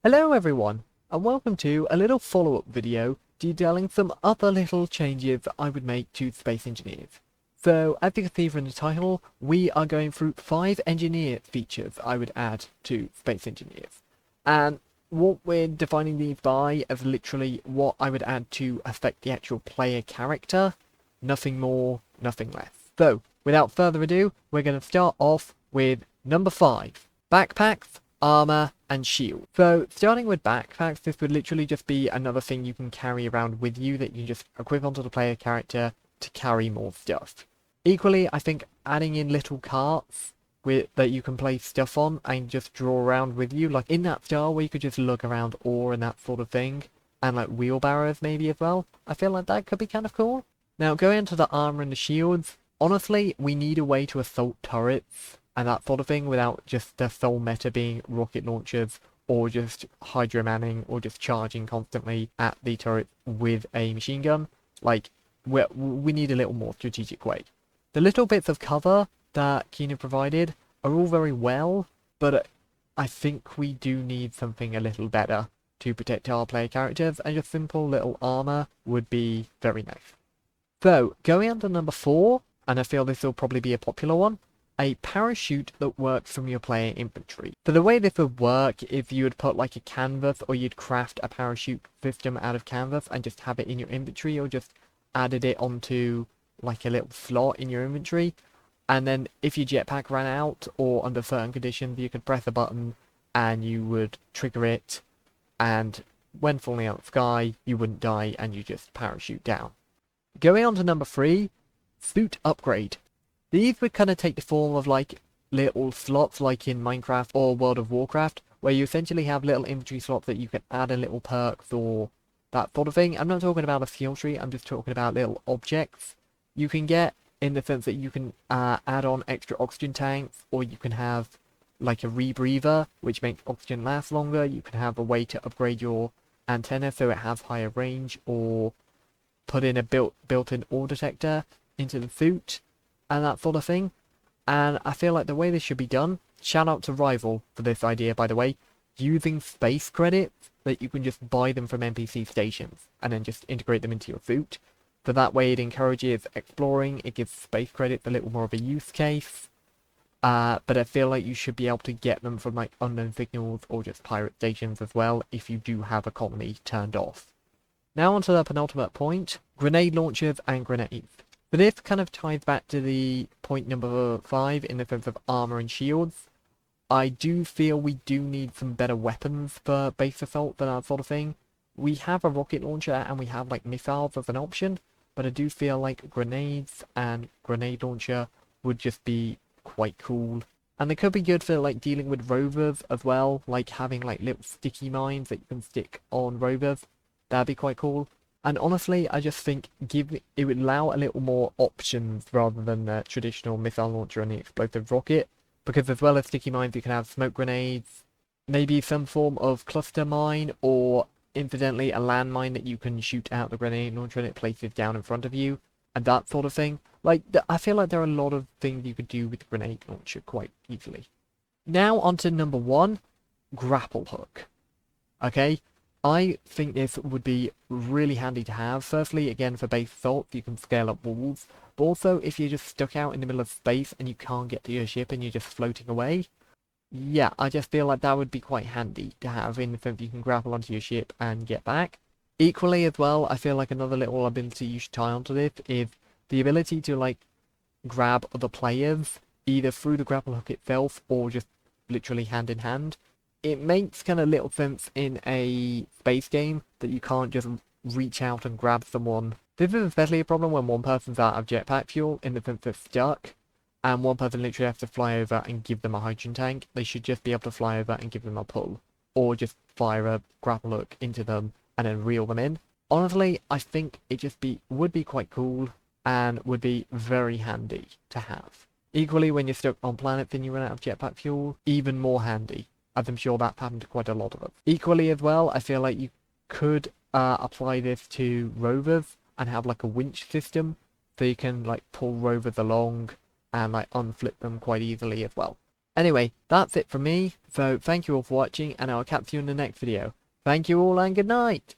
Hello everyone, and welcome to a little follow-up video detailing some other little changes I would make to Space Engineers. So, as you can see from the title, we are going through 5 engineer features I would add to Space Engineers. And what we're defining these by as literally what I would add to affect the actual player character. Nothing more, nothing less. So, without further ado, we're going to start off with number 5. Backpacks, armor, and shield. So, starting with backpacks, this would literally just be another thing you can carry around with you that you just equip onto the player character to carry more stuff. Equally, I think adding in little carts that you can place stuff on and just draw around with you, like in that style where you could just lug around ore and that sort of thing, and like wheelbarrows maybe as well. I feel like that could be kind of cool. Now, going into the armor and the shields, honestly, we need a way to assault turrets and that sort of thing without just the sole meta being rocket launchers or just hydro manning or just charging constantly at the turret with a machine gun. Like, we need a little more strategic way. The little bits of cover that Kina provided are all very well, but I think we do need something a little better to protect our player characters, and just simple little armor would be very nice. So, going on to number 4, and I feel this will probably be a popular one, a parachute that works from your player inventory. So the way this would work is you would put like a canvas, or you'd craft a parachute system out of canvas and just have it in your inventory, or just added it onto like a little slot in your inventory. And then if your jetpack ran out, or under certain conditions, you could press a button and you would trigger it, and when falling out of the sky, you wouldn't die and you just parachute down. Going on to number 3, suit upgrade. These would kind of take the form of like little slots like in Minecraft or World of Warcraft, where you essentially have little inventory slots that you can add in little perks or that sort of thing. I'm not talking about a skill tree, I'm just talking about little objects you can get, in the sense that you can add on extra oxygen tanks, or you can have like a rebreather, which makes oxygen last longer. You can have a way to upgrade your antenna so it has higher range, or put in a built-in ore detector into the suit, and that sort of thing. And I feel like the way this should be done, shout out to Rival for this idea, by the way, using space credits that you can just buy them from NPC stations and then just integrate them into your suit. So that way it encourages exploring, it gives space credits a little more of a use case. But I feel like you should be able to get them from like unknown signals or just pirate stations as well, if you do have a colony turned off. Now onto the penultimate point, grenade launchers and grenades. So this kind of ties back to the point number 5 in the sense of armor and shields. I do feel we do need some better weapons for base assault and that sort of thing. We have a rocket launcher and we have like missiles as an option, but I do feel like grenades and grenade launcher would just be quite cool. And they could be good for like dealing with rovers as well, like having like little sticky mines that you can stick on rovers. That'd be quite cool. And honestly, I just think it would allow a little more options rather than the traditional missile launcher and the explosive rocket. Because as well as sticky mines, you can have smoke grenades, maybe some form of cluster mine, or incidentally a landmine that you can shoot out the grenade launcher and it places down in front of you, and that sort of thing. Like, I feel like there are a lot of things you could do with the grenade launcher quite easily. Now onto number 1, grapple hook. Okay, I think this would be really handy to have. Firstly, again, for base assault, you can scale up walls. But also, if you're just stuck out in the middle of space and you can't get to your ship and you're just floating away, yeah, I just feel like that would be quite handy to have, in the sense you can grapple onto your ship and get back. Equally as well, I feel like another little ability you should tie onto this is the ability to like grab other players, either through the grapple hook itself or just literally hand in hand. It makes kind of little sense in a space game that you can't just reach out and grab someone. This is especially a problem when one person's out of jetpack fuel, in the sense they're stuck, and one person literally has to fly over and give them a hydrogen tank. They should just be able to fly over and give them a pull, or just fire a grapple hook into them and then reel them in. Honestly, I think it would be quite cool and would be very handy to have. Equally, when you're stuck on planets and you run out of jetpack fuel, even more handy, as I'm sure that happened to quite a lot of us. Equally as well, I feel like you could apply this to rovers and have like a winch system, so you can like pull rovers along and like unflip them quite easily as well. Anyway, that's it from me, so thank you all for watching, and I'll catch you in the next video. Thank you all and good night!